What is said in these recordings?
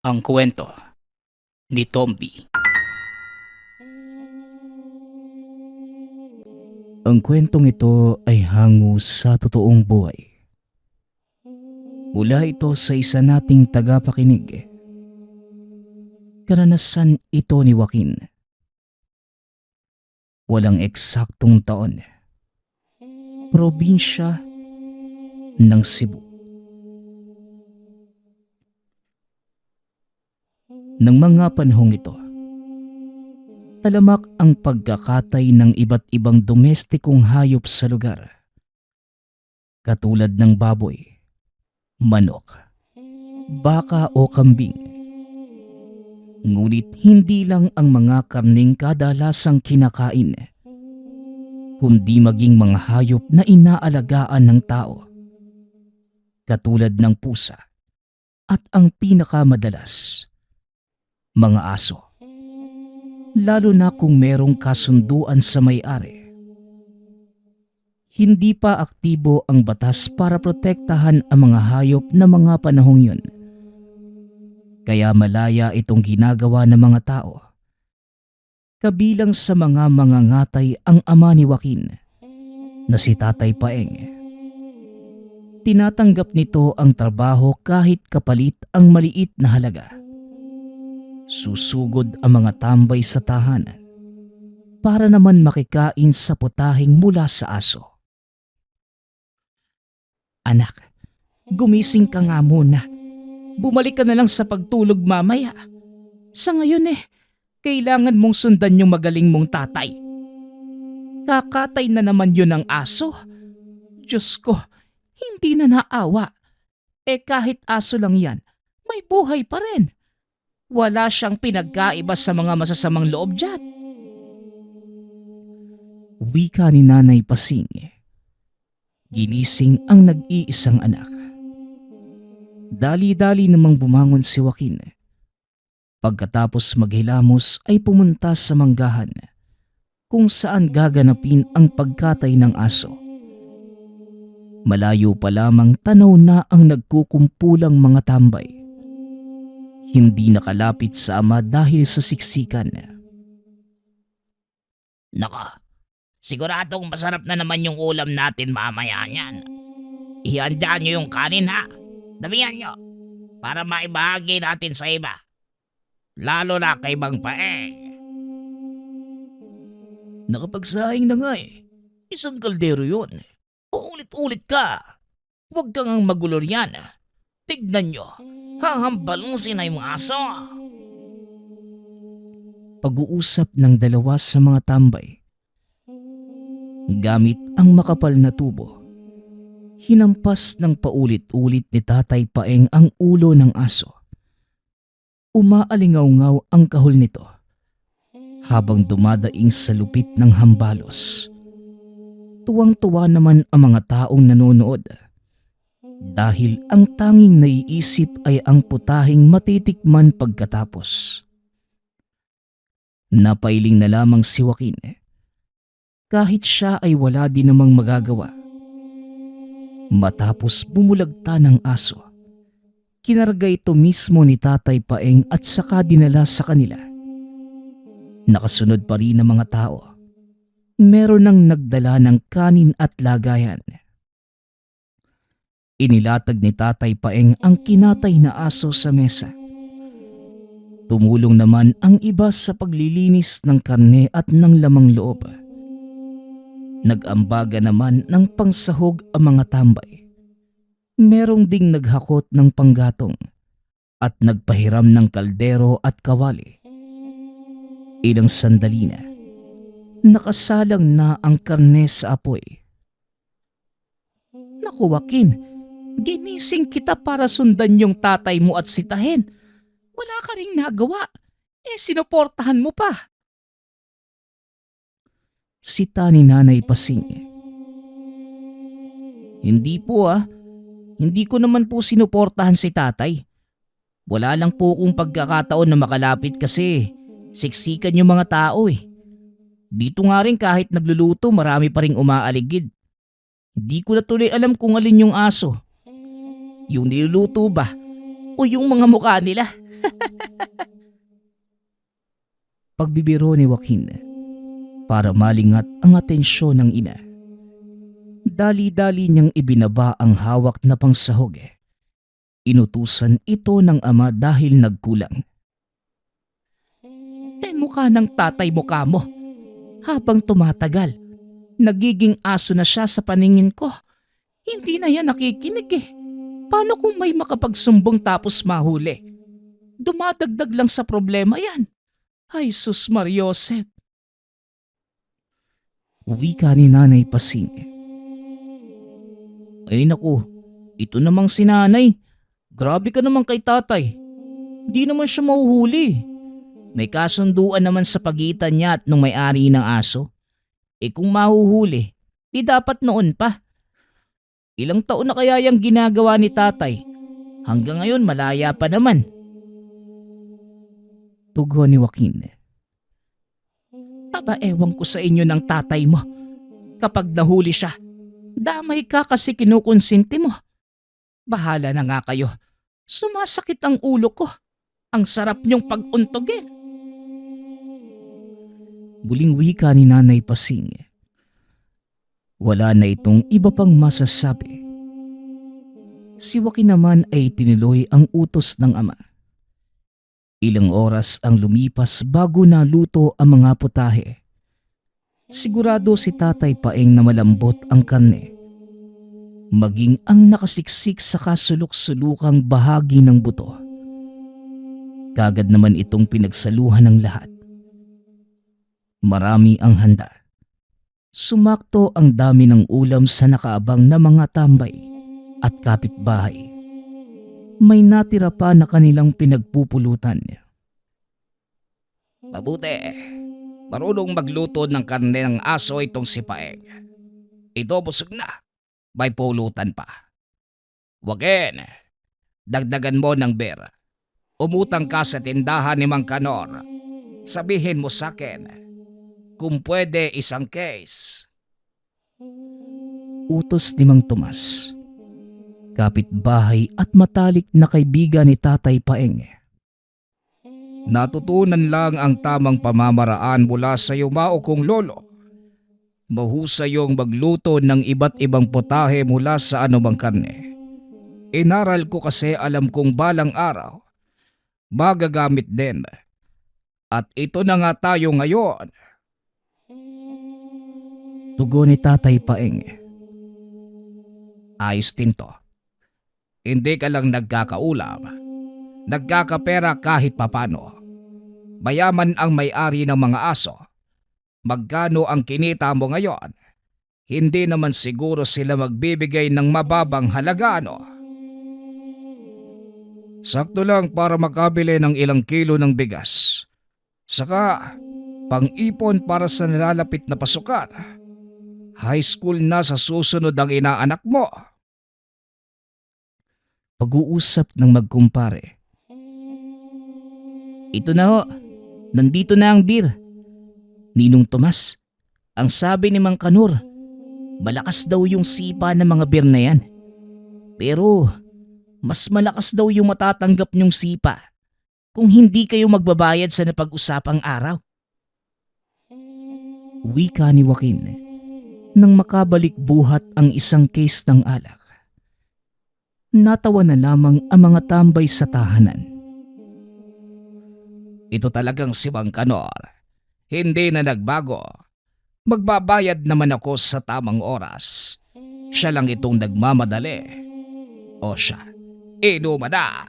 Ang kwento ni Tomby. Ang kwentong ito ay hango sa totoong buhay. Mula ito sa isa nating tagapakinig. Karanasan ito ni Joaquin. Walang eksaktong taon. Probinsya ng Cebu. Nang mga panahong ito, talamak ang pagkakatay ng iba't ibang domestikong hayop sa lugar. Katulad ng baboy, manok, baka o kambing. Ngunit hindi lang ang mga karning kadalasang kinakain, kundi maging mga hayop na inaalagaan ng tao. Katulad ng pusa at ang pinakamadalas, mga aso. Lalo na kung merong kasunduan sa may-ari. Hindi pa aktibo ang batas para protektahan ang mga hayop na mga panahong yun. Kaya malaya itong ginagawa ng mga tao. Kabilang sa mga mangangatay ang ama ni Joaquin, na si Tatay Paeng. Tinatanggap nito ang trabaho kahit kapalit ang maliit na halaga. Susugod ang mga tambay sa tahanan para naman makikain sa putahing mula sa aso. Anak, gumising ka nga muna. Bumalik ka na lang sa pagtulog mamaya. Sa ngayon kailangan mong sundan yung magaling mong tatay. Kakatay na naman yun ng aso. Diyos ko, hindi na naawa. Kahit aso lang yan, may buhay pa rin. Wala siyang pinagkaiba sa mga masasamang loob dyan. Wika ni Nanay Pasing. Ginising ang nag-iisang anak. Dali-dali namang bumangon si Joaquin. Pagkatapos maghilamos ay pumunta sa manggahan kung saan gaganapin ang pagkatay ng aso. Malayo pa lamang tanaw na ang nagkukumpulang mga tambay. Hindi nakalapit sa ama dahil sa siksikan. Naka, siguradong masarap na naman yung ulam natin mamaya yan. Ihanda nyo yung kanin ha. Damihan nyo para maibahagi natin sa iba. Lalo na kay Mang Paeng. Nakapagsaing na nga Isang kaldero yun. Paulit-ulit ka. Huwag kang ang magulo riyan. Tignan nyo. Hahambalusin na yung aso. Pag-uusap ng dalawa sa mga tambay. Gamit ang makapal na tubo, hinampas ng paulit-ulit ni Tatay Paeng ang ulo ng aso. Umaalingaw-ngaw ang kahol nito habang dumadaing sa lupit ng hambalos. Tuwang-tuwa naman ang mga taong nanonood dahil ang tanging naiisip ay ang putahing matitikman pagkatapos. Napailing na lamang si Joaquin. Kahit siya ay wala din namang magagawa. Matapos bumulagta ng aso, kinarga ito mismo ni Tatay Paeng at saka dinala sa kanila. Nakasunod pa rin ang mga tao. Meron nang nagdala ng kanin at lagayan. Inilatag ni Tatay Paeng ang kinatay na aso sa mesa. Tumulong naman ang iba sa paglilinis ng karne at ng lamang loob. Nag-ambaga naman ng pangsahog ang mga tambay. Merong ding naghakot ng panggatong at nagpahiram ng kaldero at kawali. Ilang sandali na, nakasalang na ang karne sa apoy. Naku Joaquin, ginising kita para sundan yung tatay mo at sitahin. Wala ka ring nagawa. Sinuportahan mo pa. Sita ni Nanay Pasing. Hindi po Hindi ko naman po sinuportahan si tatay. Wala lang po akong pagkakataon na makalapit kasi siksikan yung mga tao Dito nga rin kahit nagluluto marami pa ring umaaligid. Hindi ko na tuloy alam kung alin yung aso. Yung niluluto ba o yung mga mukha nila? Pagbibiro ni Joaquin para malingat ang atensyon ng ina. Dali-dali niyang ibinaba ang hawak na pangsahog. Inutusan ito ng ama dahil nagkulang. Mukha ng tatay mo kamo. Habang tumatagal, nagiging aso na siya sa paningin ko. Hindi na yan nakikinig Paano kung may makapagsumbong tapos mahuli? Dumadagdag lang sa problema yan. Ay sus Mariosep. Wika ni Nanay Pasing. Ay naku, ito namang si nanay. Grabe ka naman kay tatay. Di naman siya mahuhuli. May kasunduan naman sa pagitan niya at nung may-ari ng aso. Kung mahuhuli, di dapat noon pa. Ilang taon na kaya yung ginagawa ni tatay? Hanggang ngayon malaya pa naman. Tugon ni Joaquin. Ewan ko sa inyo ng tatay mo. Kapag nahuli siya, damay ka kasi kinukonsinti mo. Bahala na nga kayo. Sumasakit ang ulo ko. Ang sarap niyong pag-untogin. Muling wika ni Nanay Pasing. Wala na itong iba pang masasabi. Si Joaquin naman ay tinuloy ang utos ng ama. Ilang oras ang lumipas bago naluto ang mga putahe. Sigurado si Tatay Paeng na malambot ang karne. Maging ang nakasiksik sa kasulok-sulukang bahagi ng buto. Kagad naman itong pinagsaluhan ng lahat. Marami ang handa. Sumakto ang dami ng ulam sa nakaabang na mga tambay at kapitbahay. May natira pa na kanilang pinagpupulutan. Mabuti. Marunong magluto ng karne ng aso itong si Paeng. Ito busog na. May pulutan pa. Joaquin, dagdagan mo ng beer. Umutang ka sa tindahan ni Mang Kanor. Sabihin mo sa akin, kung pwede isang case. Utos ni Mang Tomas. Kapitbahay at matalik na kaibigan ni Tatay Paeng. Natutunan lang ang tamang pamamaraan mula sa yumao kong lolo. Mahusay yung magluto ng iba't ibang putahe mula sa anumang karne. Inaral ko kasi alam kong balang araw, magagamit din. At ito na nga tayo ngayon. Tugon ni Tatay Paeng. Ayos din to. Hindi ka lang nagkakaulam. Nagkakapera kahit papano. Mayaman ang may-ari ng mga aso. Magkano ang kinita mo ngayon? Hindi naman siguro sila magbibigay ng mababang halaga, ano? Sakto lang para makabili ng ilang kilo ng bigas. Saka, pang-ipon para sa nalalapit na pasukan. High school na sa susunod ang inaanak mo. Pag-uusap ng magkumpare. Ito na ho, nandito na ang beer. Ninong Tomas, ang sabi ni Mang Kanor, malakas daw yung sipa ng mga beer na yan. Pero mas malakas daw yung matatanggap niyong sipa kung hindi kayo magbabayad sa napag-usapang araw. Wika ni Joaquin nang makabalik buhat ang isang case ng alak. Natawa na lamang ang mga tambay sa tahanan. Ito talagang si Mang Kanor. Hindi na nagbago. Magbabayad naman ako sa tamang oras. Siya lang itong nagmamadali. O siya, inuman na.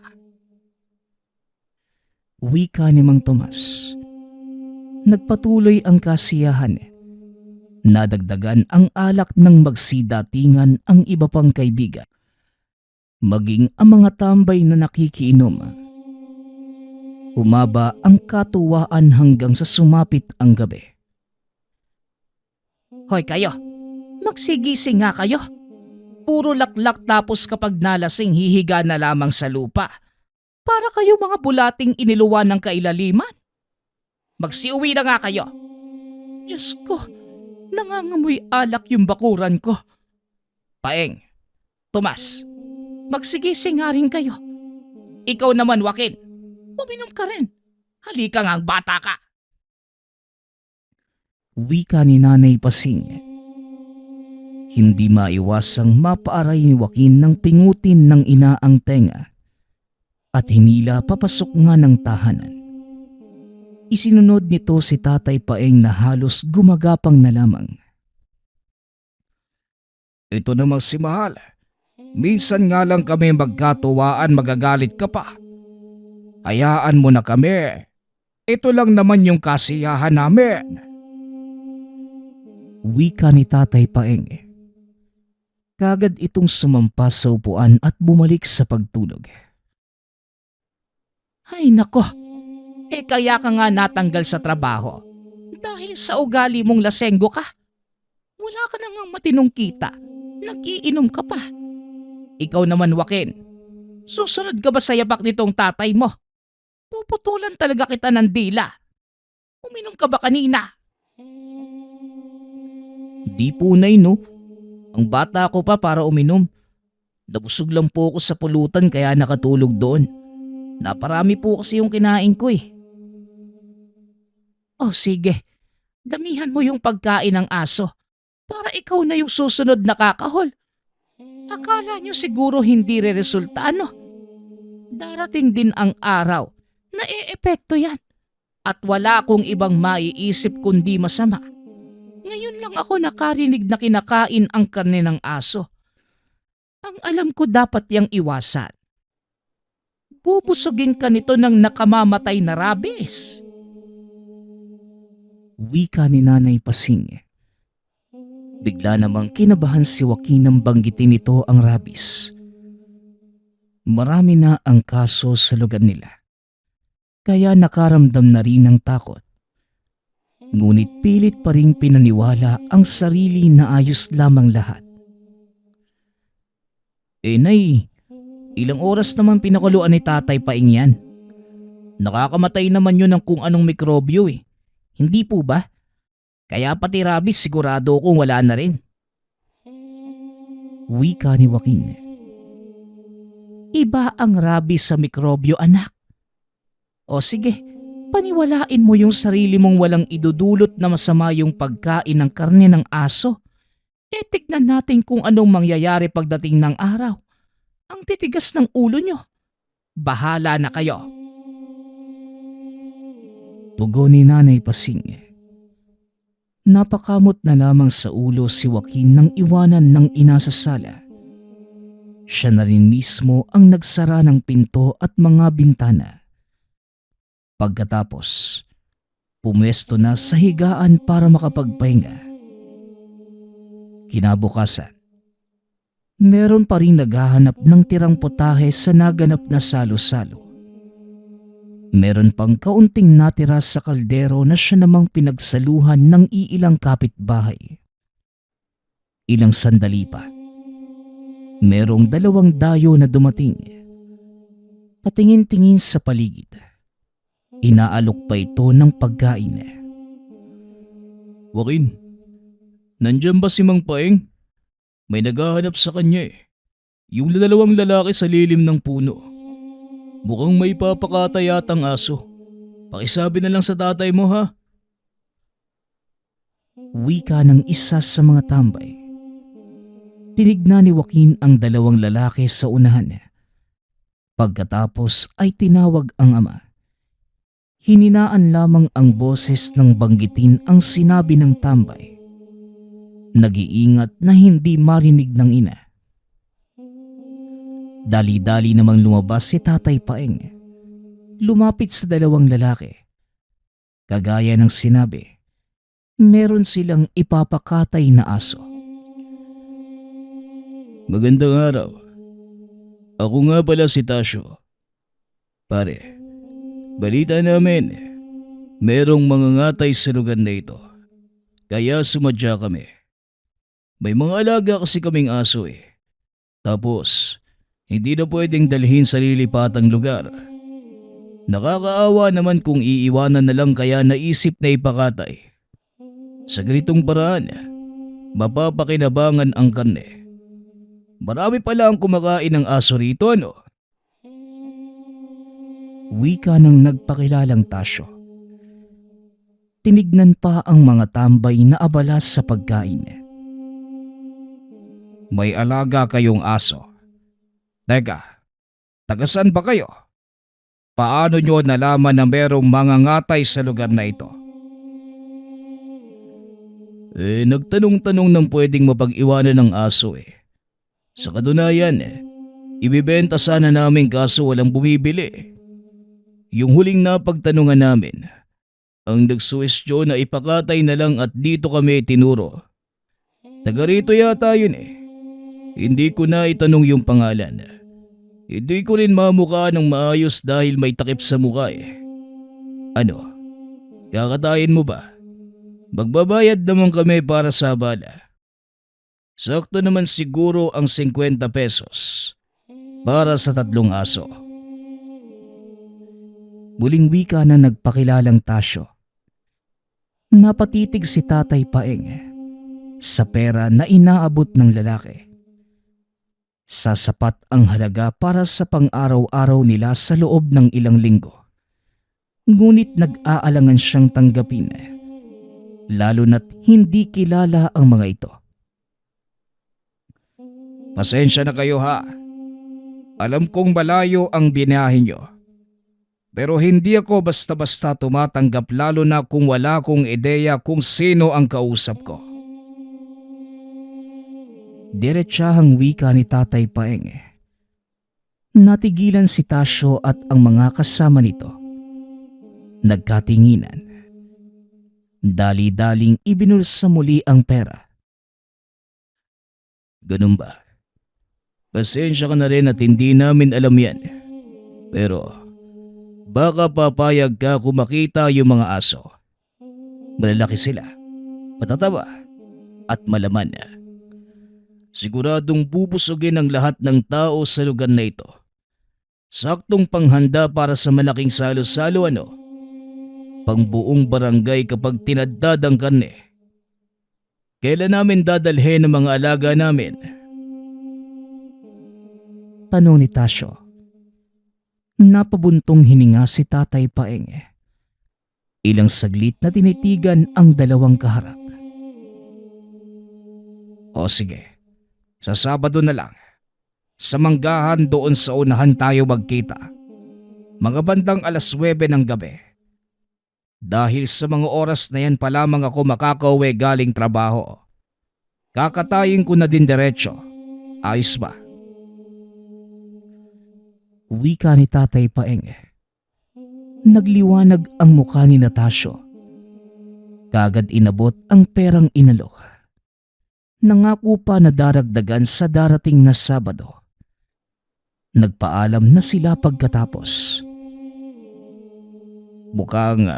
Wika ni Mang Tomas. Nagpatuloy ang kasiyahan. Nadagdagan ang alak ng magsidatingan ang iba pang kaibigan. Maging ang mga tambay na nakikiinom. Umaba ang katuwaan hanggang sa sumapit ang gabi. Hoy kayo, magsigising nga kayo. Puro laklak tapos kapag nalasing hihiga na lamang sa lupa. Para kayo mga bulating iniluwan ng kailaliman. Magsiuwi na nga kayo. Diyos ko, nangangamoy alak yung bakuran ko. Paeng, Tomas, magsigising nga rin kayo. Ikaw naman, Joaquin. Uminom ka rin. Halika nga, bata ka. Wika ni Nanay Pasing. Hindi maiwasang mapaaray ni Joaquin ng pingutin ng ina ang tenga at hinila papasok nga ng tahanan. Isinunod nito si Tatay Paeng na halos gumagapang na lamang. Ito namang si Mahal. Minsan nga lang kami magkatuwaan, magagalit ka pa. Hayaan mo na kami. Ito lang naman yung kasiyahan namin. Wika ni Tatay Paeng. Kagad itong sumampas sa upuan at bumalik sa pagtulog. Ay nako, kaya ka nga natanggal sa trabaho dahil sa ugali mong lasenggo ka. Wala ka na nga matinong kita, nag-iinom ka pa. Ikaw naman, Joaquin, susunod ka ba sa yapak nitong tatay mo? Puputulan talaga kita ng dila. Uminom ka ba kanina? Di punay no. Ang bata ko pa para uminom. Nabusog lang po ako sa pulutan kaya nakatulog doon. Naparami po kasi yung kinain ko eh. Oh sige, damihan mo yung pagkain ng aso para ikaw na yung susunod na kakahol. Akala nyo siguro hindi re-resulta ano? Darating din ang araw na e-epekto yan at wala akong ibang maiisip kundi masama. Ngayon lang ako nakarinig na kinakain ang karne ng aso. Ang alam ko dapat yang iwasan. Bubusugin ka nito ng nakamamatay na rabies. Wika ni Nanay Pasing. Bigla namang kinabahan si Joaquin nang banggitin nito ang rabies. Marami na ang kaso sa lugar nila. Kaya nakaramdam na rin ng takot. Ngunit pilit pa ring pinaniwala ang sarili na ayos lamang lahat. Nay, ilang oras naman pinakuluan ni Tatay Paeng yan? Nakakamatay naman yun ng kung anong mikrobyo eh. Hindi po ba? Kaya pati rabies sigurado kong wala na rin. Wika ni Joaquin. Iba ang rabies sa mikrobyo, anak. O sige, paniwalain mo yung sarili mong walang idudulot na masama yung pagkain ng karne ng aso. Tignan natin kung anong mangyayari pagdating ng araw. Ang titigas ng ulo nyo. Bahala na kayo. Tugon ni Nanay Pasing. Napakamot na lamang sa ulo si Joaquin nang iwanan ng ina sa sala. Siya na rin mismo ang nagsara ng pinto at mga bintana. Pagkatapos, pumwesto na sa higaan para makapagpahinga. Kinabukasan, meron pa rin naghahanap ng tirang potahe sa naganap na salo-salo. Meron pang kaunting natira sa kaldero na siya namang pinagsaluhan ng iilang kapitbahay. Ilang sandali pa, merong 2 dayo na dumating. Patingin-tingin sa paligid. Inaalok pa ito ng pagkain. Joaquin, nandyan ba si Mang Paeng? May naghahanap sa kanya eh. Yung 2 lalaki sa lilim ng puno. Mukhang may papakata yatang aso. Pakisabi na lang sa tatay mo ha. Wika ng isa sa mga tambay. Tinignan ni Joaquin ang 2 lalaki sa unahan. Pagkatapos ay tinawag ang ama. Hininaan lamang ang boses ng banggitin ang sinabi ng tambay. Nag-iingat na hindi marinig ng ina. Dali-dali namang lumabas si Tatay Paeng. Lumapit sa 2 lalaki. Kagaya ng sinabi, meron silang ipapakatay na aso. Magandang araw. Ako nga pala si Tasyo. Pare, balita namin, merong mangangatay sa lugar na ito. Kaya sumadya kami. May mga alaga kasi kaming aso eh. Tapos, hindi na pwedeng dalhin sa lilipatang lugar. Nakakaawa naman kung iiwanan na lang kaya naisip na ipakatay. Sa ganitong paraan, mapapakinabangan ang karne. Marami pala ang kumakain ng aso rito ano? Wika ng nagpakilalang Tasyo. Tinignan pa ang mga tambay na abala sa pagkain. May alaga kayong aso. Teka, tagasan ba kayo? Paano nyo nalaman na merong mga ngatay sa lugar na ito? Nagtanong-tanong ng pwedeng mapag-iwanan ng aso Sa katunayan ibibenta sana namin kaso walang bumibili. Yung huling napagtanungan namin, ang nagsuwestyon na ipakatay na lang at dito kami tinuro. Taga rito yata yun Hindi ko na itanong yung pangalan. Hindi ko rin mamukha ng maayos dahil may takip sa mukha Ano? Kakatayin mo ba? Magbabayad naman kami para sa bala. Sakto naman siguro ang 50 pesos para sa 3 aso. Muling wika na nagpakilalang Tasyo. Napatitig si Tatay Paeng sa pera na inaabot ng lalaki. Sasapat ang halaga para sa pang-araw-araw nila sa loob ng ilang linggo. Ngunit nag-aalangan siyang tanggapin, lalo na't hindi kilala ang mga ito. Pasensya na kayo ha. Alam kong malayo ang binahin nyo. Pero hindi ako basta-basta tumatanggap lalo na kung wala kong ideya kung sino ang kausap ko. Diretsahang wika ni Tatay Paeng. Natigilan si Tasyo at ang mga kasama nito. Nagkatinginan. Dali-daling ibinulsa muli ang pera. Ganun ba? Pasensya ka na rin at hindi namin alam yan. Pero baka papayag ka kung makita yung mga aso. Malalaki sila, matataba at malaman. Siguradong bubusugin ang lahat ng tao sa lugar na ito. Saktong panghanda para sa malaking salo-salo Pangbuong barangay kapag tinaddad ang karne. Kailan namin dadalhin ang mga alaga namin? Tanong ni Tasyo. Napabuntong hininga si Tatay Paeng. Ilang saglit na tinitigan ang dalawang kaharap. O sige, sa Sabado na lang. Sa manggahan doon sa unahan tayo magkita. Mga bandang 9:00 ng gabi. Dahil sa mga oras na yan pa lamang ako makakauwi galing trabaho. Kakatayin ko na din diretso. Ayos ba? Wika ni Tatay Paeng. Nagliwanag ang mukha ni Tasyo. Kagad inabot ang perang inalok. Nangako pa na daragdagan sa darating na Sabado. Nagpaalam na sila pagkatapos. Mukhang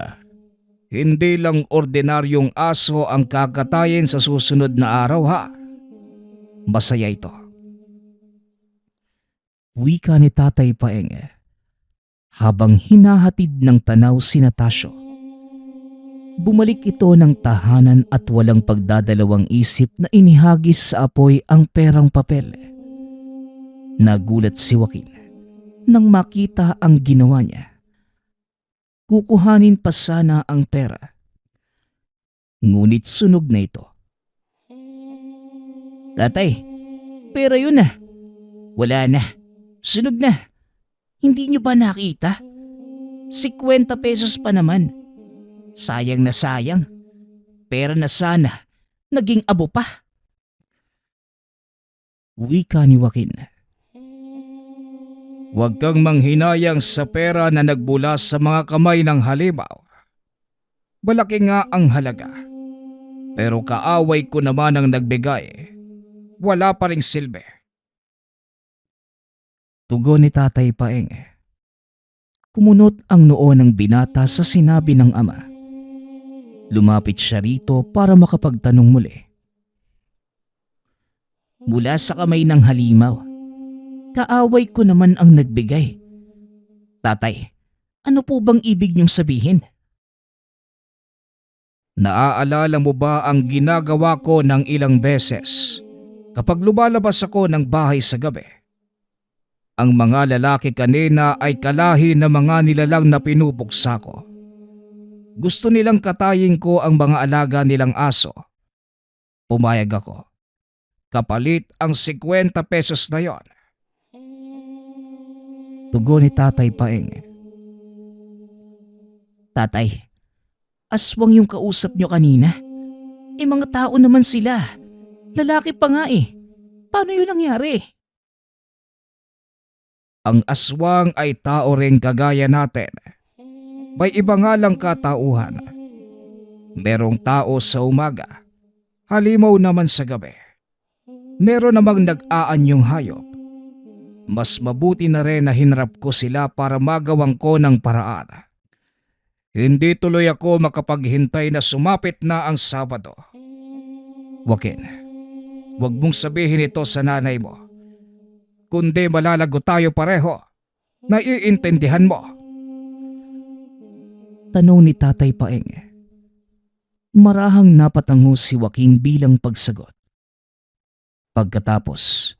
hindi lang ordinaryong aso ang kakatayin sa susunod na araw ha. Masaya ito. Wika ni Tatay Paeng habang hinahatid ng tanaw si Tasyo. Bumalik ito ng tahanan at walang pagdadalawang isip na inihagis sa apoy ang perang papel. Nagulat si Joaquin nang makita ang ginawa niya. Kukuhanin pa sana ang pera. Ngunit sunog na ito. Tatay, pera yun Wala na. Sunog na. Hindi niyo ba nakita? 50 pesos pa naman. Sayang na sayang. Pera na sana. Naging abo pa. Wika ni Joaquin. Huwag kang manghinayang sa pera na nagbula sa mga kamay ng halimaw. Malaki nga ang halaga. Pero kaaway ko naman ang nagbigay. Wala pa ring silbi. Tugon ni Tatay Paeng. Kumunot ang noo ng binata sa sinabi ng ama. Lumapit siya rito para makapagtanong muli. Mula sa kamay ng halimaw, kaaway ko naman ang nagbigay. Tatay, ano po bang ibig niyong sabihin? Naaalala mo ba ang ginagawa ko ng ilang beses kapag lumalabas ako ng bahay sa gabi? Ang mga lalaki kanina ay kalahi ng mga nilalang na pinupuksa ko. Gusto nilang katayin ko ang mga alaga nilang aso. Pumayag ako. Kapalit ang 50 pesos na yon. Tugon ni Tatay Paeng. Tatay, aswang yung kausap nyo kanina. Mga tao naman sila. Lalaki pa nga eh. Paano yun nangyari? Ang aswang ay tao rin kagaya natin. May iba nga lang katauhan. Merong tao sa umaga, halimaw naman sa gabi. Meron namang nag-aanyong hayop. Mas mabuti na rin na hinarap ko sila para magawang ko ng paraan. Hindi tuloy ako makapaghintay na sumapit na ang Sabado. Joaquin, huwag mong sabihin ito sa nanay mo. Kundi malalago tayo pareho. Naiintindihan mo? Tanong ni Tatay Paeng. Marahang napatango si Joaquin bilang pagsagot. Pagkatapos,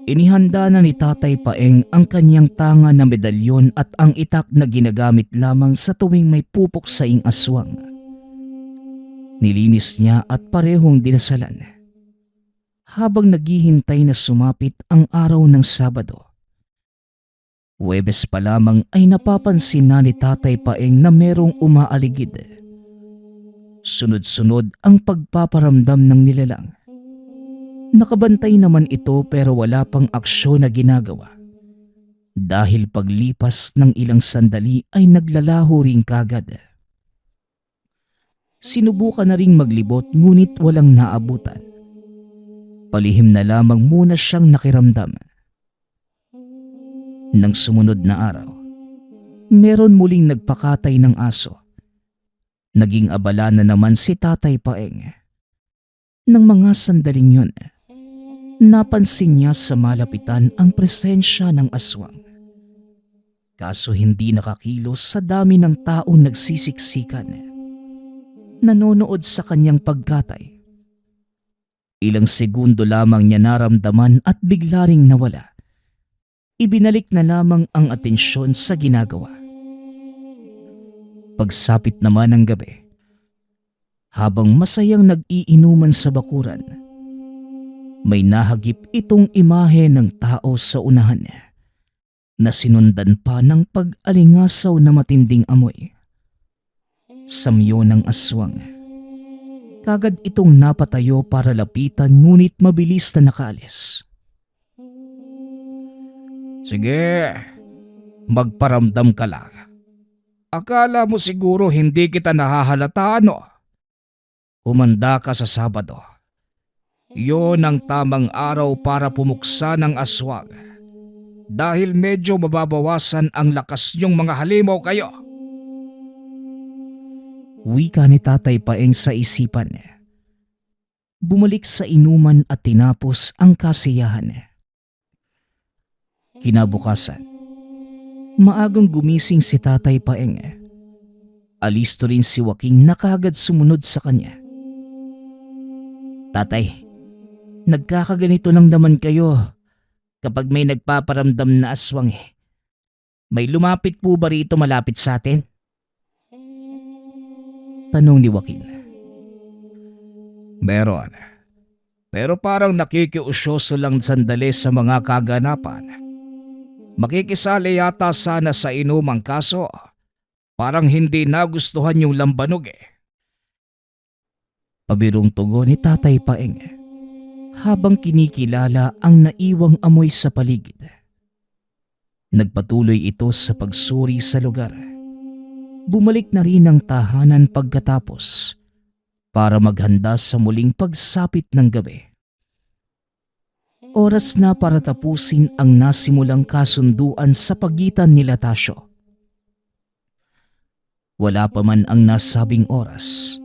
inihanda na ni Tatay Paeng ang kanyang tanga na medalyon at ang itak na ginagamit lamang sa tuwing may pupuksaing aswang. Nilinis niya at parehong dinasalan. Habang naghihintay na sumapit ang araw ng Sabado. Huwebes pa lamang ay napapansin na ni Tatay Paeng na merong umaaligid. Sunod-sunod ang pagpaparamdam ng nilalang. Nakabantay naman ito pero wala pang aksyon na ginagawa. Dahil paglipas ng ilang sandali ay naglalaho rin kagad. Sinubukan na ring maglibot ngunit walang naabutan. Palihim na lamang muna siyang nakiramdam. Nang sumunod na araw, meron muling nagpakatay ng aso. Naging abala na naman si Tatay Paeng. Nang mga sandaling yun, napansin niya sa malapitan ang presensya ng aswang. Kaso hindi nakakilos sa dami ng taong nagsisiksikan. Nanonood sa kanyang pagkatay. Ilang segundo lamang niya naramdaman at bigla ring nawala. Ibinalik na lamang ang atensyon sa ginagawa. Pagsapit naman ng gabi, habang masayang nag-iinuman sa bakuran, may nahagip itong imahe ng tao sa unahan na sinundan pa ng pag-alingasaw na matinding amoy. Samyo ng aswang. Kagad itong napatayo para lapitan ngunit mabilis na nakaalis. Sige, magparamdam ka lang. Akala mo siguro hindi kita nahahalata ano? Humanda ka sa Sabado. Iyon ang tamang araw para pumuksa ng aswang. Dahil medyo mababawasan ang lakas niyong mga halimaw kayo. Wika ni Tatay Paeng sa isipan. Bumalik sa inuman at tinapos ang kasiyahan. Kinabukasan, maagang gumising si Tatay Paeng. Alisto rin si Joaquin na kaagad sumunod sa kanya. Tatay, nagkakaganito lang naman kayo kapag may nagpaparamdam na aswang eh. May lumapit po ba rito malapit sa atin? Tanong ni Joaquin. Meron. Pero parang nakikiusyoso lang sandali sa mga kaganapan. Makikisali yata sana sa inumang kaso. Parang hindi nagustuhan yung lambanog eh. Pabirong tugon ni Tatay Paeng habang kinikilala ang naiwang amoy sa paligid. Nagpatuloy ito sa pagsuri sa lugar. Bumalik na rin ang tahanan pagkatapos para maghanda sa muling pagsapit ng gabi. Oras na para tapusin ang nasimulang kasunduan sa pagitan nila Tasyo. Wala pa man ang nasabing oras,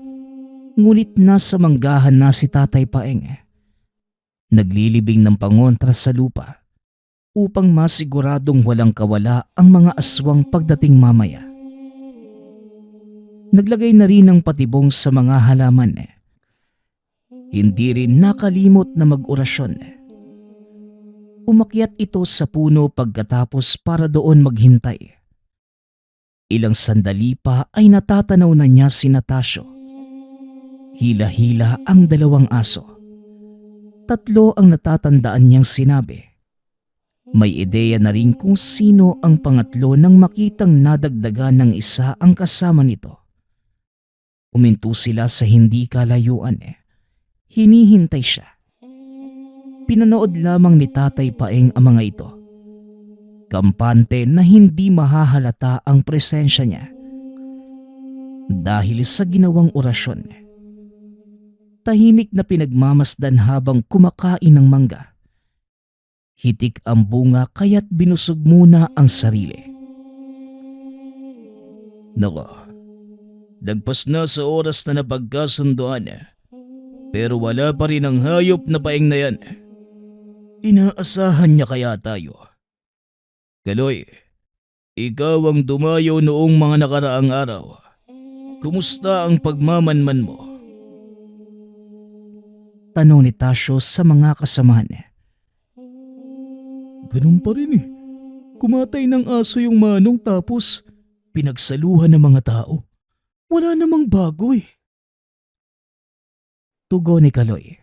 ngunit nasa manggahan na si Tatay Paeng. Naglilibing ng pangontra sa lupa upang masiguradong walang kawala ang mga aswang pagdating mamaya. Naglagay na rin ng patibong sa mga halaman. Hindi rin nakalimot na mag-orasyon. Umakyat ito sa puno pagkatapos para doon maghintay. Ilang sandali pa ay natatanaw na niya si Natasio. Hila-hila ang dalawang aso. 3 ang natatandaan niyang sinabi. May ideya na rin kung sino ang pangatlo nang makitang nadagdagan ng isa ang kasama nito. Uminto sila sa hindi kalayuan. Hinihintay siya. Pinanood lamang ni Tatay Paeng ang mga ito. Kampante na hindi mahahalata ang presensya niya. Dahil sa ginawang orasyon. Tahimik na pinagmamasdan habang kumakain ng mangga. Hitik ang bunga kaya't binusog muna ang sarili. Nako, lagpas na sa oras na napagkasunduan pero wala pa rin ang hayop na paeng na yan. Inaasahan niya kaya tayo? Kaloy, ikaw ang dumayo noong mga nakaraang araw. Kumusta ang pagmamanman mo? Tanong ni Tasio sa mga kasamahan. Ganun pa rin Kumatay ng aso yung manong tapos pinagsaluhan ng mga tao. Wala namang bago Tugon ni Kaloy.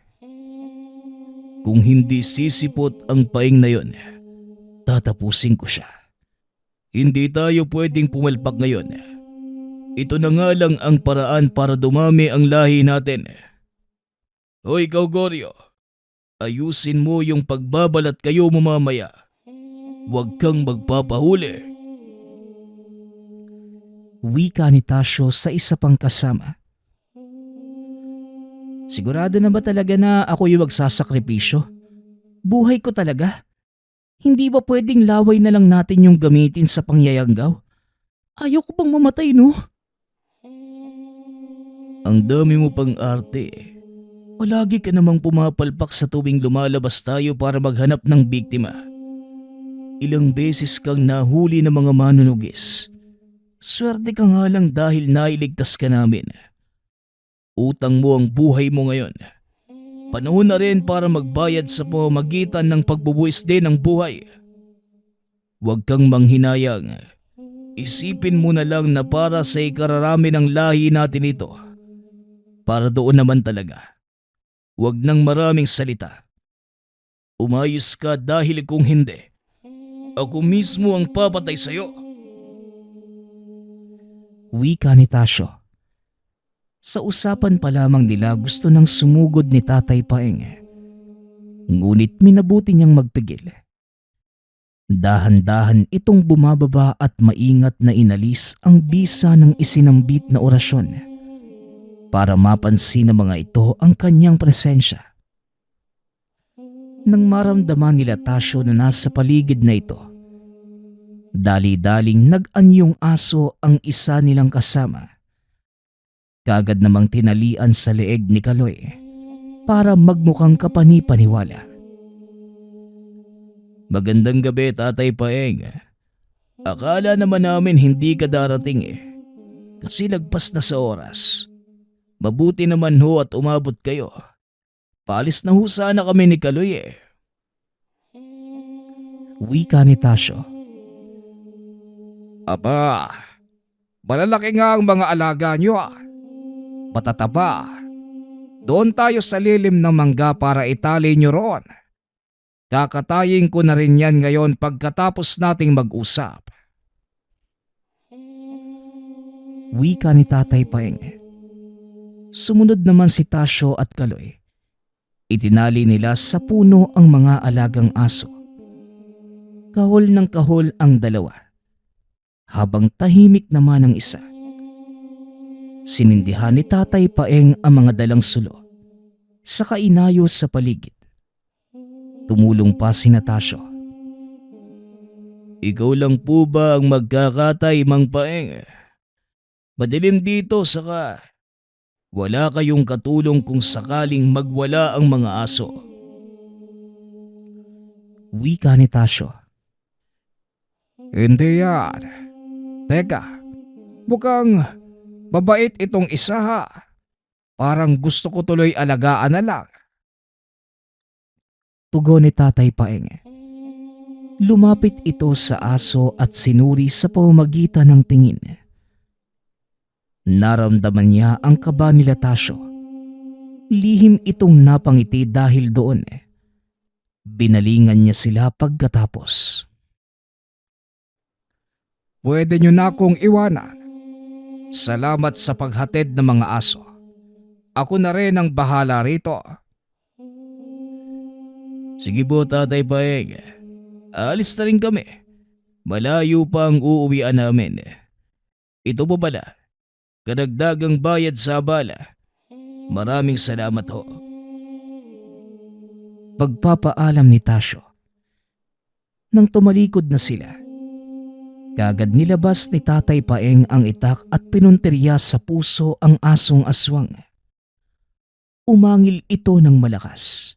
Kung hindi sisipot ang paing na yon, tatapusin ko siya. Hindi tayo pwedeng pumalpak ngayon. Ito na nga lang ang paraan para dumami ang lahi natin. Hoy ikaw Goryo, ayusin mo yung pagbabalat kayo mo mamaya. Huwag kang magpapahuli. Wika ni Tasio sa isa pang kasama. Sigurado na ba talaga na ako yung magsasakripisyo? Buhay ko talaga. Hindi ba pwedeng laway na lang natin yung gamitin sa pangyayanggaw? Ayaw ko pang mamatay, no? Ang dami mo pang arte. Palagi ka namang pumapalpak sa tuwing lumalabas tayo para maghanap ng biktima. Ilang beses kang nahuli ng mga manunugis. Swerte ka nga lang dahil nailigtas ka namin. Utang mo ang buhay mo ngayon. Panahon na rin para magbayad sa pamamagitan ng pagbubuwis din ng buhay. Huwag kang manghinayang. Isipin mo na lang na para sa ikararami ng lahi natin ito. Para doon naman talaga. Huwag nang maraming salita. Umayos ka dahil kung hindi, ako mismo ang papatay sa'yo. Wika ni Tasio. Sa usapan pa lamang nila gusto nang sumugod ni Tatay Paeng. Ngunit minabuti niyang magpigil. Dahan-dahan itong bumababa at maingat na inalis ang bisa ng isinambit na orasyon para mapansin ng mga ito ang kanyang presensya. Nang maramdaman nila Tasio na nasa paligid na ito, dali-daling nag-anyong aso ang isa nilang kasama. Kaagad namang tinalian sa leeg ni Kaloy para magmukhang kapani-paniwala. Magandang gabi, Tatay Paeng. Akala naman namin hindi ka darating kasi lagpas na sa oras. Mabuti naman ho at umabot kayo. Paalis na ho sana kami ni Kaloy Wika ni Tasio. Aba, malalaki nga ang mga alaga nyo Patataba. Doon tayo sa lilim ng mangga para itali nyo roon. Kakatayin ko na rin yan ngayon pagkatapos nating mag-usap. Wika ni Tatay Paeng. Sumunod naman si Tasio at Kaloy. Itinali nila sa puno ang mga alagang aso. Kahol ng kahol ang dalawa, habang tahimik naman ang isa. Sinindihan ni Tatay Paeng ang mga dalang sulo, saka inayos sa paligid. Tumulong pa si Tasio. Ikaw lang po ba ang magkakatay, Mang Paeng? Madilim dito saka wala kayong katulong kung sakaling magwala ang mga aso. Wika ni Tasio. Hindi yan. Teka, mukhang mabait itong isa Parang gusto ko tuloy alagaan na lang. Tugon ni Tatay Paeng. Lumapit ito sa aso at sinuri sa pamamagitan ng tingin. Naramdaman niya ang kaba ni Tasyo. Lihim itong napangiti dahil doon. Binalingan niya sila pagkatapos. Pwede niyo na akong iwanan. Salamat sa paghatid ng mga aso. Ako na rin ang bahala rito. Sige po, Tatay Paeng. Alis na rin kami. Malayo pa ang uuwian namin. Ito po pala, karagdagang bayad sa abala. Maraming salamat ho. Pagpapaalam ni Tasyo. Nang tumalikod na sila, kagad nilabas ni Tatay Paeng ang itak at pinuntirya sa puso ang asong aswang. Umangil ito ng malakas.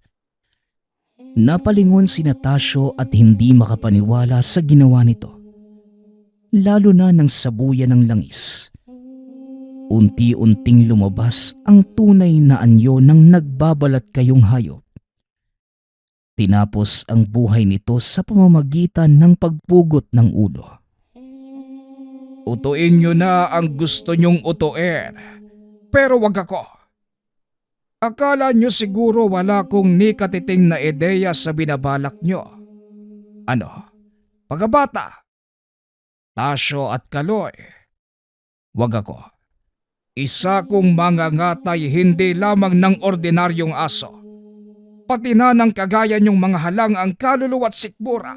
Napalingon si Tasyo at hindi makapaniwala sa ginawa nito. Lalo na nang sabuyan ng langis. Unti-unting lumabas ang tunay na anyo ng nagbabalat kayong hayop. Tinapos ang buhay nito sa pamamagitan ng pagpugot ng ulo. Utuin niyo na ang gusto niyong utuin, pero wag ako. Akala niyo siguro wala kong ni katiting na ideya sa binabalak niyo. Ano? Pagkabata? Tasyo at Kaloy? Wag ako. Isa kong mangangatay hindi lamang ng ordinaryong aso. Pati na ng kagaya niyong mga halang ang kaluluwa at sikmura.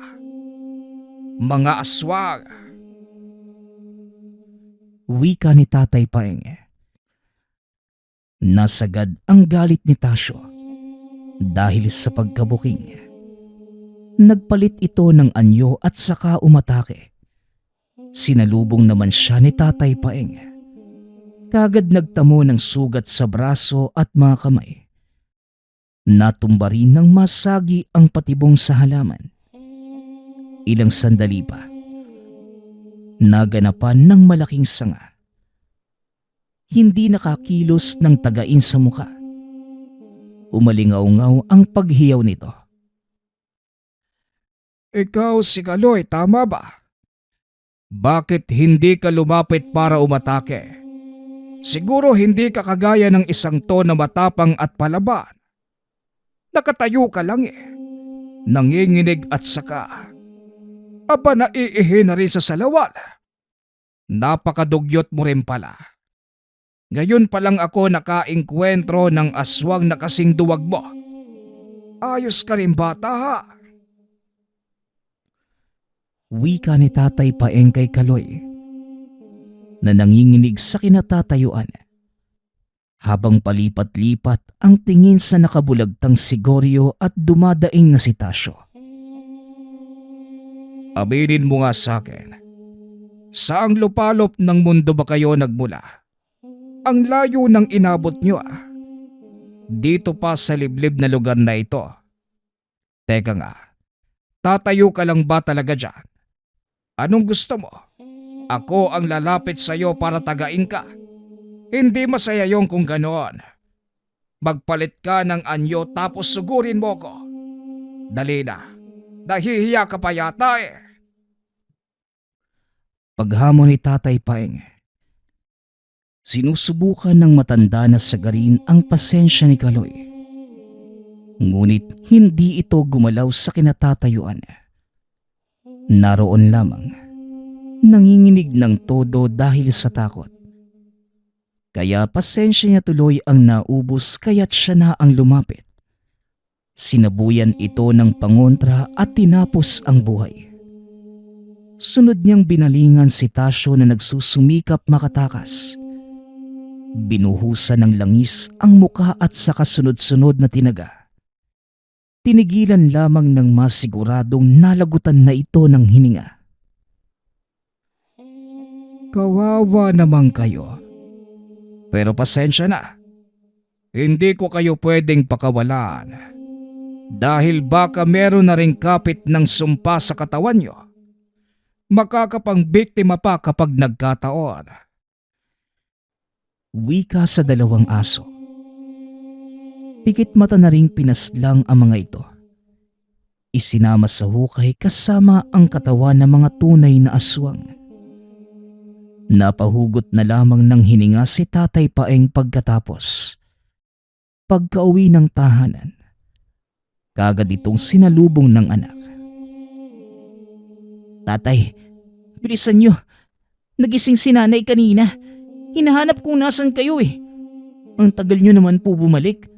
Mga aswang. Wika ni Tatay Paeng. Nasagad ang galit ni Tasyo dahil sa pagkabuking. Nagpalit ito ng anyo at saka umatake. Sinalubong naman siya ni Tatay Paeng. Kagad nagtamo ng sugat sa braso at mga kamay. Natumba rin ng masagi ang patibong sa halaman. Ilang sandali pa, naganapan ng malaking sanga. Hindi nakakilos ng tagain sa muka. Umalingaw-ngaw ang paghiyaw nito. Ikaw si Kaloy, tama ba? Bakit hindi ka lumapit para umatake? Siguro hindi ka kagaya ng isang to na matapang at palaban. Nakatayo ka lang nanginginig at saka. Aba naiihi na rin sa salawal. Napakadugyot mo rin pala. Ngayon pa lang ako nakaengkwentro ng aswang na kasing duwag mo. Ayos ka rin bata ha. Wika ni Tatay Paeng kay Kaloy na nanginginig sa kinatatayuan. Habang palipat-lipat ang tingin sa nakabulagtang sigoryo at dumadaing na si Tasyo. Aminin mo nga sa akin, saang lupalop ng mundo ba kayo nagmula? Ang layo ng inabot nyo Dito pa sa liblib na lugar na ito. Teka nga, tatayo ka lang ba talaga dyan? Anong gusto mo? Ako ang lalapit sa iyo para tagain ka. Hindi masaya yung kung ganoon. Magpalit ka ng anyo tapos sugurin mo ko. Dali na, nahihiya ka pa yata Paghamon ni Tatay Paeng, sinusubukan ng matanda na sagarin ang pasensya ni Kaloy. Ngunit hindi ito gumalaw sa kinatatayuan. Naroon lamang, nanginginig ng todo dahil sa takot. Kaya pasensya niya tuloy ang naubos kaya't siya na ang lumapit. Sinabuyan ito ng pangontra at tinapos ang buhay. Sunod niyang binalingan si Tasyo na nagsusumikap makatakas. Binuhusan ng langis ang muka at sa kasunod-sunod na tinaga. Tinigilan lamang ng masiguradong nalagutan na ito ng hininga. Kawawa naman kayo. Pero pasensya na. Hindi ko kayo pwedeng pakawalan. Dahil baka meron na ring kapit ng sumpa sa katawan nyo. Makakapangbiktima pa kapag nagkataon. Wika sa dalawang aso. Pikit mata na ring pinaslang ang mga ito. isinama sa hukay kasama ang katawan ng mga tunay na aswang. Napahugot na lamang ng hininga si Tatay Paeng pagkatapos. Pagkauwi ng tahanan, kagad itong sinalubong ng anak. Tatay, bilisan nyo. Nagising si nanay kanina. Hinahanap kung nasan kayo eh. Ang tagal nyo naman po bumalik.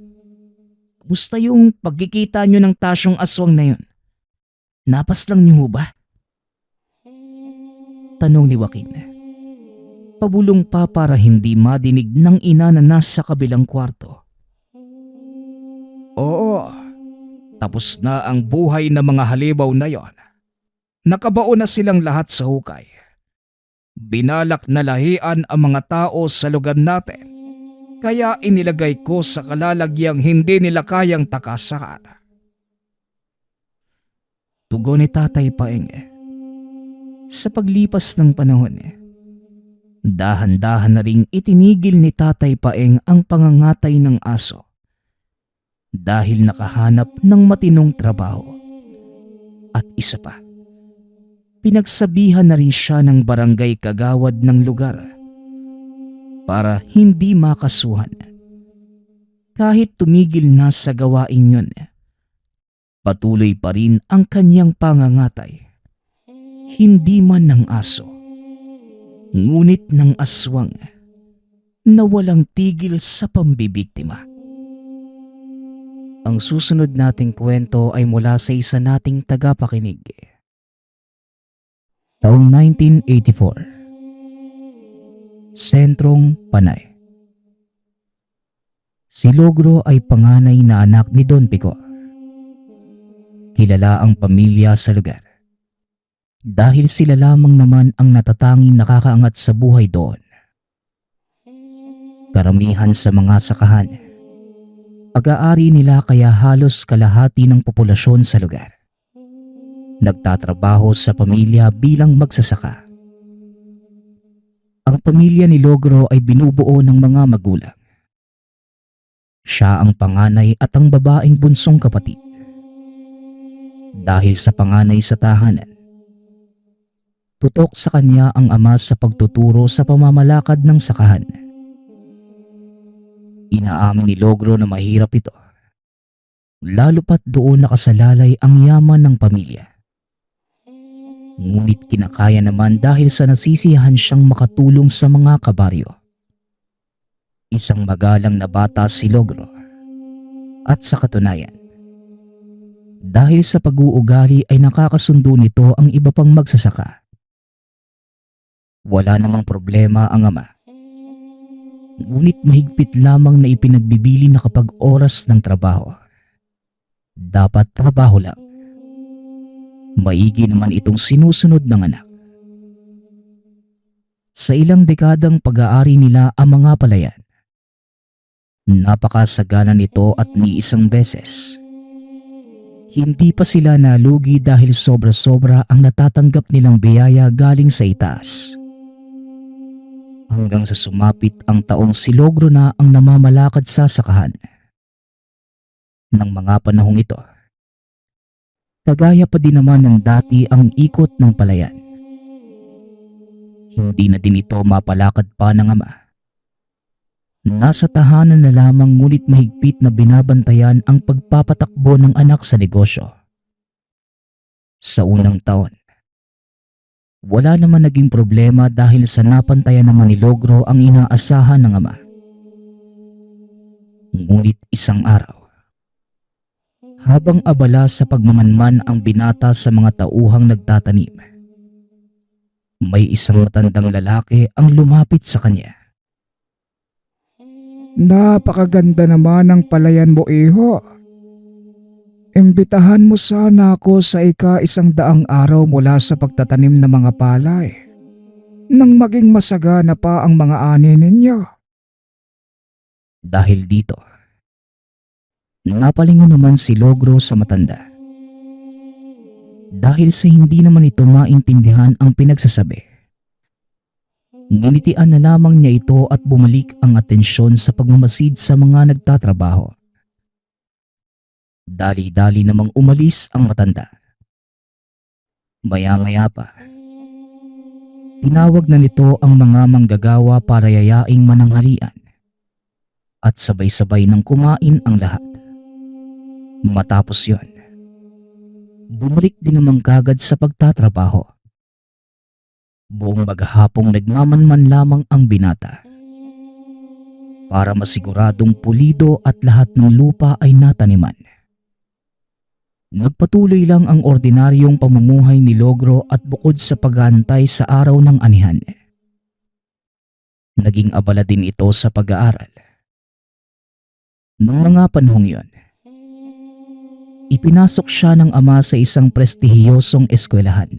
Kumusta yung pagkikita nyo ng tasyong aswang na yun? Napas lang nyo ho ba? Tanong ni Joaquin. Pabulong pa para hindi madinig ng ina na nasa kabilang kwarto. Oo, tapos na ang buhay ng mga halimaw na yon. Nakabaon na silang lahat sa hukay. Binalak na lahian ang mga tao sa lugar natin, kaya inilagay ko sa kalalagyang hindi nila kayang takasakan. Tugon ni Tatay Paeng. Sa paglipas ng panahon, dahan-dahan na ring itinigil ni Tatay Paeng ang pangangatay ng aso dahil nakahanap ng matinong trabaho. At isa pa, pinagsabihan na rin siya ng barangay kagawad ng lugar para hindi makasuhan. Kahit tumigil na sa gawain yun, patuloy pa rin ang kanyang pangangatay. Hindi man ng aso, ngunit ng aswang na walang tigil sa pambibiktima. Ang susunod nating kwento ay mula sa isa nating tagapakinig. Taong 1984. Sentrong Panay. Si Logro ay panganay na anak ni Don Pico. Kilala ang pamilya sa lugar dahil sila lamang naman ang natatanging nakakaangat sa buhay doon. Karamihan sa mga sakahan, pag-aari nila kaya halos kalahati ng populasyon sa lugar nagtatrabaho sa pamilya bilang magsasaka. Ang pamilya ni Logro ay binubuo ng mga magulang. Siya ang panganay at ang babaeng bunsong kapatid. Dahil sa panganay sa tahanan, tutok sa kanya ang ama sa pagtuturo sa pamamalakad ng sakahan. Inaamin ni Logro na mahirap ito, lalo pat doon nakasalalay ang yaman ng pamilya. Ngunit kinakaya naman dahil sa nasisiyahan siyang makatulong sa mga kabaryo. Isang magalang na bata si Logro. At sa katunayan, dahil sa pag-uugali ay nakakasundo nito ang iba pang magsasaka. Wala namang problema ang ama. Ngunit mahigpit lamang na ipinagbibili na kapag oras ng trabaho, dapat trabaho lang. Maigi naman itong sinusunod ng anak. Sa ilang dekadang pag-aari nila ang mga palayan, napakasagana nito at ni isang beses. Hindi pa sila nalugi dahil sobra-sobra ang natatanggap nilang biyaya galing sa itaas. Hanggang sa sumapit ang taong si Logro na ang namamalakad sa sakahan. Nang mga panahong ito, kagaya pa din naman ng dati ang ikot ng palayan. Hindi na din ito mapalakad pa ng ama. Nasa tahanan na lamang ngunit mahigpit na binabantayan ang pagpapatakbo ng anak sa negosyo. Sa unang taon, wala naman naging problema dahil sa napantayan naman ni Logro ang inaasahan ng ama. Ngunit isang araw, habang abala sa pagmamanman ang binata sa mga tauhang nagtatanim, may isang matandang lalaki ang lumapit sa kanya. Napakaganda naman ng palayan mo, iho. Imbitahan mo sana ako sa ika-100 araw mula sa pagtatanim ng mga palay nang maging masagana pa ang mga ani ninyo. Dahil dito, napalingon naman si Logro sa matanda. Dahil sa hindi naman ito maintindihan ang pinagsasabi, nginitian na lamang niya ito at bumalik ang atensyon sa pagmamasid sa mga nagtatrabaho. Dali-dali namang umalis ang matanda. Maya-maya pa, tinawag na nito ang mga manggagawa para yayaing mananghalian at sabay-sabay nang kumain ang lahat. Matapos yon, bumalik din naman kagad sa pagtatrabaho. Buong maghapong nagmamanman lamang ang binata para masiguradong pulido at lahat ng lupa ay nataniman. Nagpatuloy lang ang ordinaryong pamumuhay ni Logro at bukod sa pag-aantay sa araw ng anihan, naging abala din ito sa pag-aaral. Noong mga panahong yon, ipinasok siya ng ama sa isang prestihiyosong eskwelahan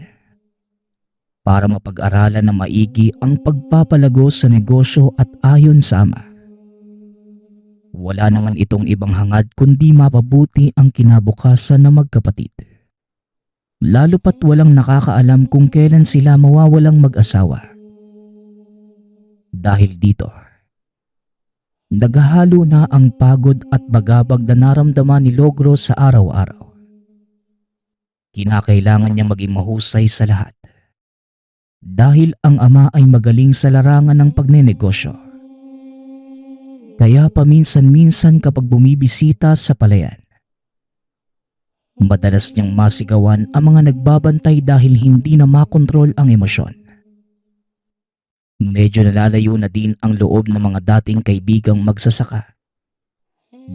para mapag-aralan na maigi ang pagpapalago sa negosyo at ayon sa ama. Wala naman itong ibang hangad kundi mapabuti ang kinabukasan ng magkapatid. Lalo pat walang nakakaalam kung kailan sila mawawalang mag-asawa. Dahil dito, naghahalo na ang pagod at bagabag na naramdaman ni Logro sa araw-araw. Kinakailangan niya maging mahusay sa lahat. Dahil ang ama ay magaling sa larangan ng pagnenegosyo. Kaya paminsan-minsan kapag bumibisita sa palayan, madalas niyang masigawan ang mga nagbabantay dahil hindi na makontrol ang emosyon. Medyo nalalayo na din ang loob ng mga dating kaibigang magsasaka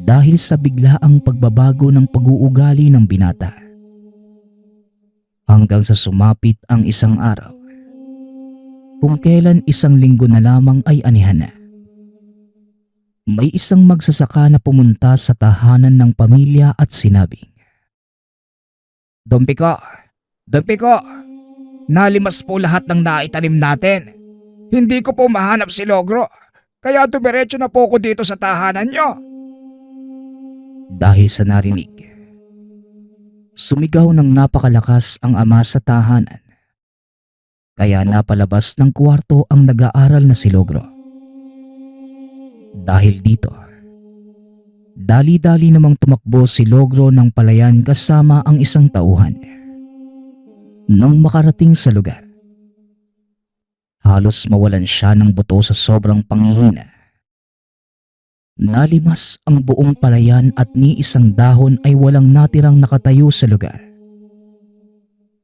dahil sa biglaang pagbabago ng pag-uugali ng binata. Hanggang sa sumapit ang isang araw, kung kailan isang linggo na lamang ay anihan na. May isang magsasaka na pumunta sa tahanan ng pamilya at sinabing, Don Pico, nalimas po lahat ng naitanim natin. Hindi ko po mahanap si Logro, kaya dumiretso na po ko dito sa tahanan nyo. Dahil sa narinig, sumigaw ng napakalakas ang ama sa tahanan. Kaya napalabas ng kwarto ang nag-aaral na si Logro. Dahil dito, dali-dali namang tumakbo si Logro ng palayan kasama ang isang tauhan. Nang makarating sa lugar, halos mawalan siya ng buto sa sobrang panghihina. Nalimas ang buong palayan at ni isang dahon ay walang natirang nakatayo sa lugar.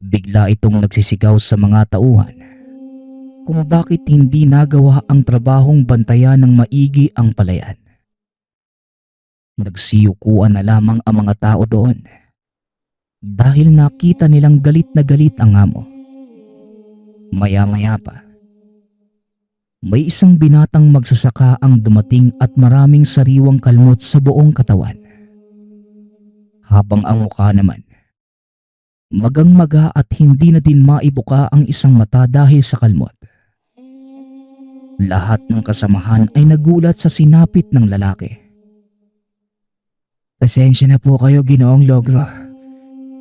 Bigla itong nagsisigaw sa mga tauhan kung bakit hindi nagawa ang trabahong bantayan ng maigi ang palayan. Nagsiyukuan na lamang ang mga tao doon dahil nakita nilang galit na galit ang amo. Maya-maya pa, may isang binatang magsasaka ang dumating at maraming sariwang kalmot sa buong katawan. Habang ang mukha naman, magang-maga at hindi na din maibuka ang isang mata dahil sa kalmot. Lahat ng kasamahan ay nagulat sa sinapit ng lalaki. Pasensya na po kayo, Ginoong Logro.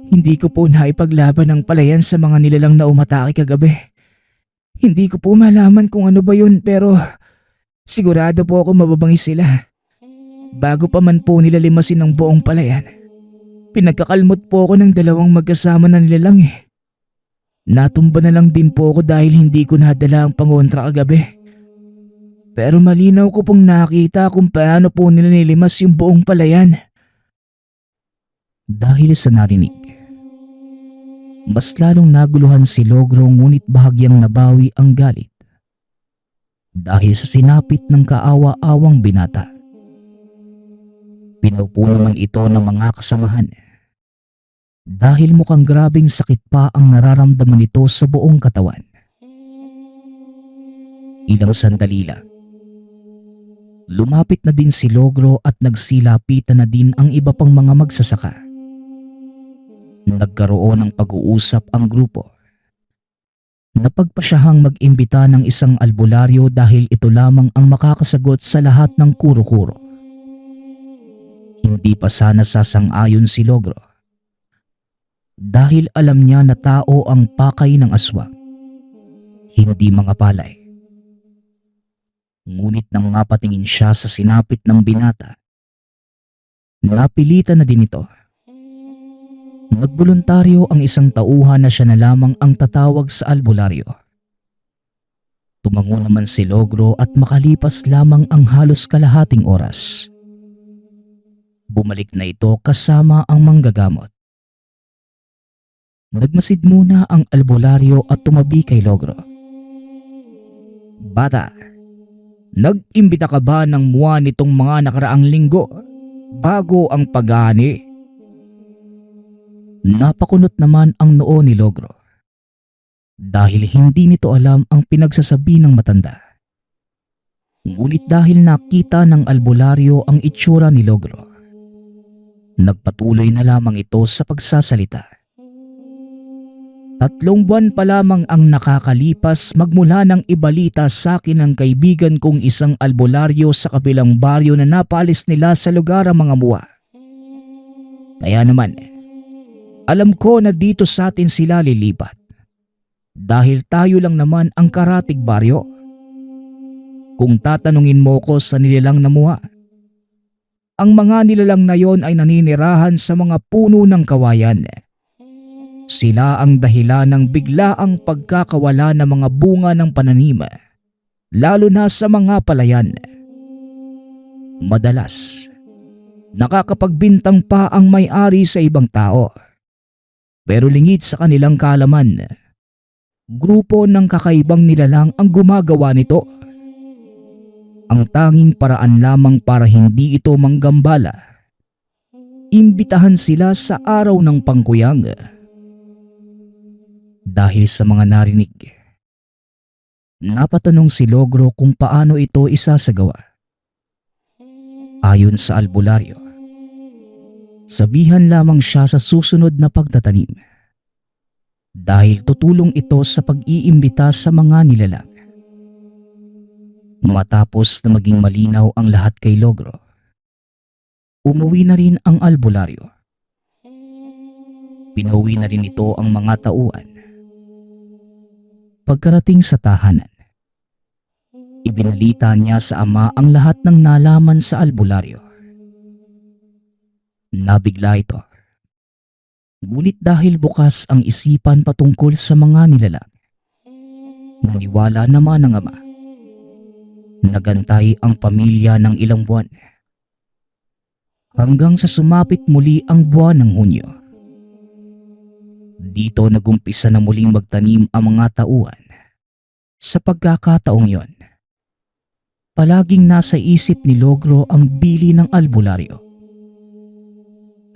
Hindi ko po naipaglaban ang palayan sa mga nilalang na umatake kagabi. Hindi ko po malaman kung ano ba yun pero sigurado po ako mababangis sila. Bago pa man po nila limasin ang buong palayan, pinagkakalmot po ako ng dalawang magkasama na nilalang eh. Natumba na lang din po ako dahil hindi ko nadala ang pangontra kagabi. Pero malinaw ko pong nakita kung paano po nila nilimas yung buong palayan. Dahil sa narinig, mas lalong naguluhan si Logro ngunit bahagyang nabawi ang galit. Dahil sa sinapit ng kaawa-awang binata. Pinupo naman ito ng mga kasamahan. Dahil mukhang grabing sakit pa ang nararamdaman nito sa buong katawan. Ilang sandali lang, lumapit na din si Logro at nagsilapitan na din ang iba pang mga magsasaka. Nagkaroon ng pag-uusap ang grupo. Napagpasyahang mag-imbita ng isang albularyo dahil ito lamang ang makakasagot sa lahat ng kuro-kuro. Hindi pa sana sasang-ayon si Logro. Dahil alam niya na tao ang pakay ng aswang, hindi mga palay. Ngunit nang mapatingin siya sa sinapit ng binata, napilitan na din ito Nagboluntaryo ang isang tauhan na siya na lamang ang tatawag sa albularyo. Tumango naman si Logro at makalipas lamang ang halos kalahating oras. Bumalik na ito kasama ang manggagamot. Nagmasid muna ang albularyo at tumabi kay Logro. Bata, nag-imbita ka ba ng muwa nitong mga nakaraang linggo bago ang paghahani? Napakunot naman ang noo ni Logro dahil hindi nito alam ang pinagsasabi ng matanda. Ngunit dahil nakita ng albularyo ang itsura ni Logro, nagpatuloy na lamang ito sa pagsasalita. 3 buwan pa lamang ang nakakalipas magmula nang ibalita sa akin ng kaibigan kong isang albularyo sa kabilang baryo na napaalis nila sa lugar ang mga muwa. Kaya naman, alam ko na dito sa atin sila lilipat. Dahil tayo lang naman ang karatig baryo. Kung tatanungin mo ko sa nilalang na muwa, ang mga nilalang na yon ay naninirahan sa mga puno ng kawayan. Sila ang dahilan ng biglaang pagkakawala ng mga bunga ng pananim, lalo na sa mga palayan. Madalas, nakakapagbintang pa ang may-ari sa ibang tao. Pero lingid sa kanilang kaalaman, grupo ng kakaibang nilalang ang gumagawa nito. Ang tanging paraan lamang para hindi ito manggambala, imbitahan sila sa araw ng pangkuyang. Dahil sa mga narinig, napatanong si Logro kung paano ito isasagawa. Ayon sa albularyo, sabihan lamang siya sa susunod na pagtatanim dahil tutulong ito sa pag-iimbita sa mga nilalang. Matapos na maging malinaw ang lahat kay Logro, umuwi na rin ang albularyo. Pinauwi na rin ito ang mga tauhan. Pagkarating sa tahanan, ibinalita niya sa ama ang lahat ng nalaman sa albularyo. Nabigla ito. Ngunit dahil bukas ang isipan patungkol sa mga nilalang, naniwala naman ang ama. Nagantay ang pamilya ng ilang buwan hanggang sa sumapit muli ang buwan ng Hunyo. Dito nagumpisa na muling magtanim ang mga tauhan. Sa pagkakataong yon, palaging nasa isip ni Logro ang bili ng albularyo.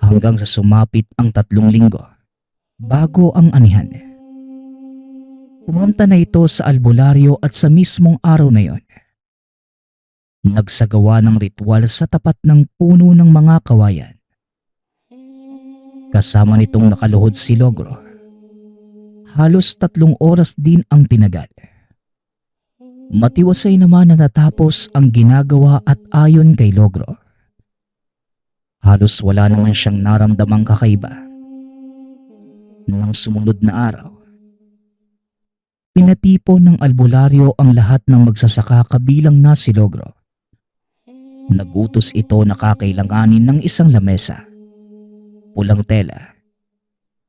Hanggang sa sumapit ang 3 linggo bago ang anihan. Pumunta na ito sa albularyo at sa mismong araw na yon, nagsagawa ng ritual sa tapat ng puno ng mga kawayan. Kasama nitong nakaluhod si Logro. Halos 3 oras din ang tinagal. Matiwasay naman na natapos ang ginagawa at ayon kay Logro, halos wala naman siyang naramdamang kakaiba. Nang sumunod na araw, pinatipon ng albularyo ang lahat ng magsasaka kabilang na si Logro. Nagutos ito na kakailanganin ng isang lamesa, pulang tela,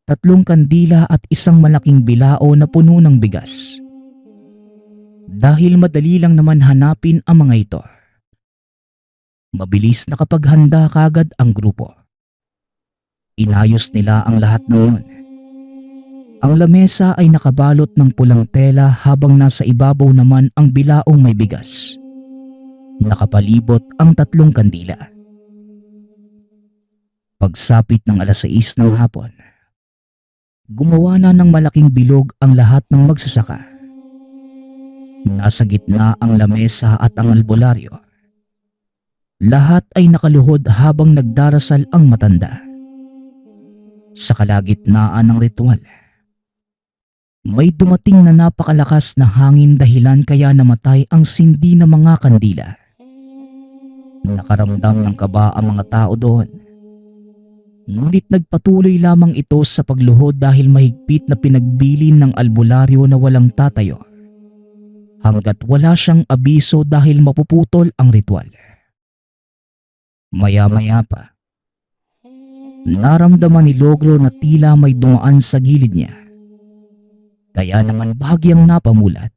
3 kandila at isang malaking bilao na puno ng bigas. Dahil madali lang naman hanapin ang mga ito, mabilis nakapaghanda kagad ang grupo. Inayos nila ang lahat noon. Ang lamesa ay nakabalot ng pulang tela habang nasa ibabaw naman ang bilaong may bigas. Nakapalibot ang 3 kandila. Pagsapit ng 6:00 ng hapon, gumawa na ng malaking bilog ang lahat ng magsasaka. Nasa gitna ang lamesa at ang albularyo. Lahat ay nakaluhod habang nagdarasal ang matanda. Sa kalagitnaan ng ritual, may dumating na napakalakas na hangin dahilan kaya namatay ang sindi ng mga kandila. Nakaramdam ng kaba ang mga tao doon. Ngunit nagpatuloy lamang ito sa pagluhod dahil mahigpit na pinagbilin ng albularyo na walang tatayo hanggat wala siyang abiso dahil mapuputol ang ritual. Maya-maya pa, Naramdaman ni Logro na tila may dumaan sa gilid niya. Kaya naman bahagyang napamulat.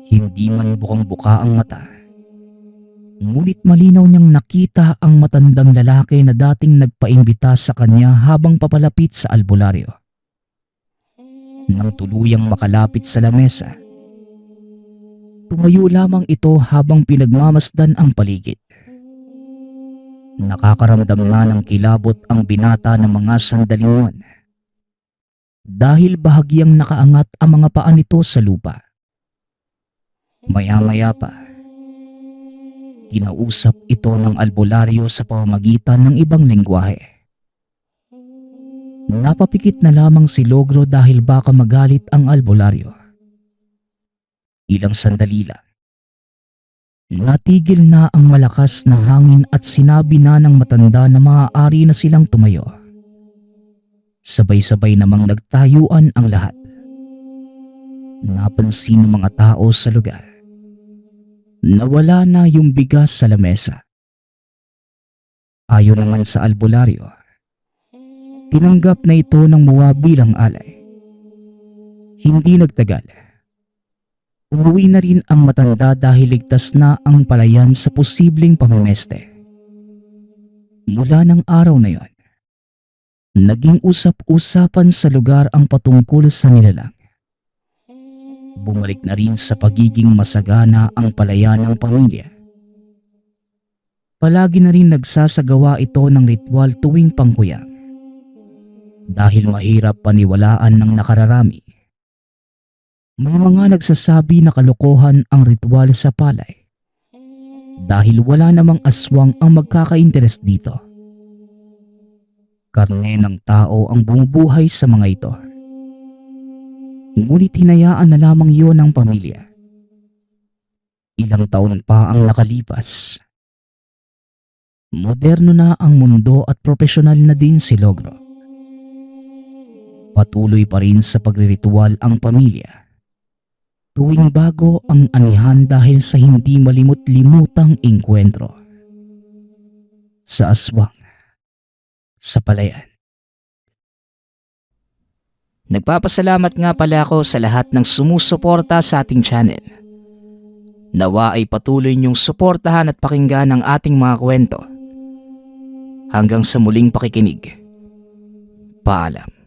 Hindi man bukang-buka ang mata. Ngunit malinaw niyang nakita ang matandang lalaki na dating nagpaimbita sa kanya habang papalapit sa albularyo. Nang tuluyang makalapit sa lamesa, tumayo lamang ito habang pinagmamasdan ang paligid. Nakakaramdam na ng kilabot ang binata ng mga sandaling yun. Dahil bahagyang nakaangat ang mga paa nito sa lupa. Maya-maya pa, kinausap ito ng albularyo sa pamamagitan ng ibang lengguwahe. Napapikit na lamang si Logro dahil baka magalit ang albularyo. Ilang sandali lang, natigil na ang malakas na hangin at sinabi na ng matanda na maaari na silang tumayo. Sabay-sabay namang nagtayuan ang lahat. Napansin ng mga tao sa lugar. Nawala na yung bigas sa lamesa. Ayon naman sa albularyo, tinanggap na ito ng muwa bilang alay. Hindi nagtagal. Umuwi na rin ang matanda dahil ligtas na ang palayan sa posibleng pamimeste. Mula ng araw na yon, naging usap-usapan sa lugar ang patungkol sa nilalang. Bumalik na rin sa pagiging masagana ang palayan ng pamilya. Palagi na rin nagsasagawa ito ng ritual tuwing pangkuyang. Dahil mahirap paniwalaan ng nakararami. May mga nagsasabi na kalokohan ang ritual sa palay. Dahil wala namang aswang ang magkaka-interes dito. Karne ng tao ang bumubuhay sa mga ito. Ngunit hinayaan na lamang iyon ng pamilya. Ilang taon pa ang nakalipas. Moderno na ang mundo at profesional na din si Logro. Patuloy pa rin sa pagriritual ang pamilya. Tuwing bago ang anihan dahil sa hindi malimot-limutang engkwentro. Sa aswang. Sa palayan. Nagpapasalamat nga pala ako sa lahat ng sumusuporta sa ating channel. Nawa ay patuloy niyong suportahan at pakinggan ang ating mga kwento. Hanggang sa muling pakikinig. Paalam.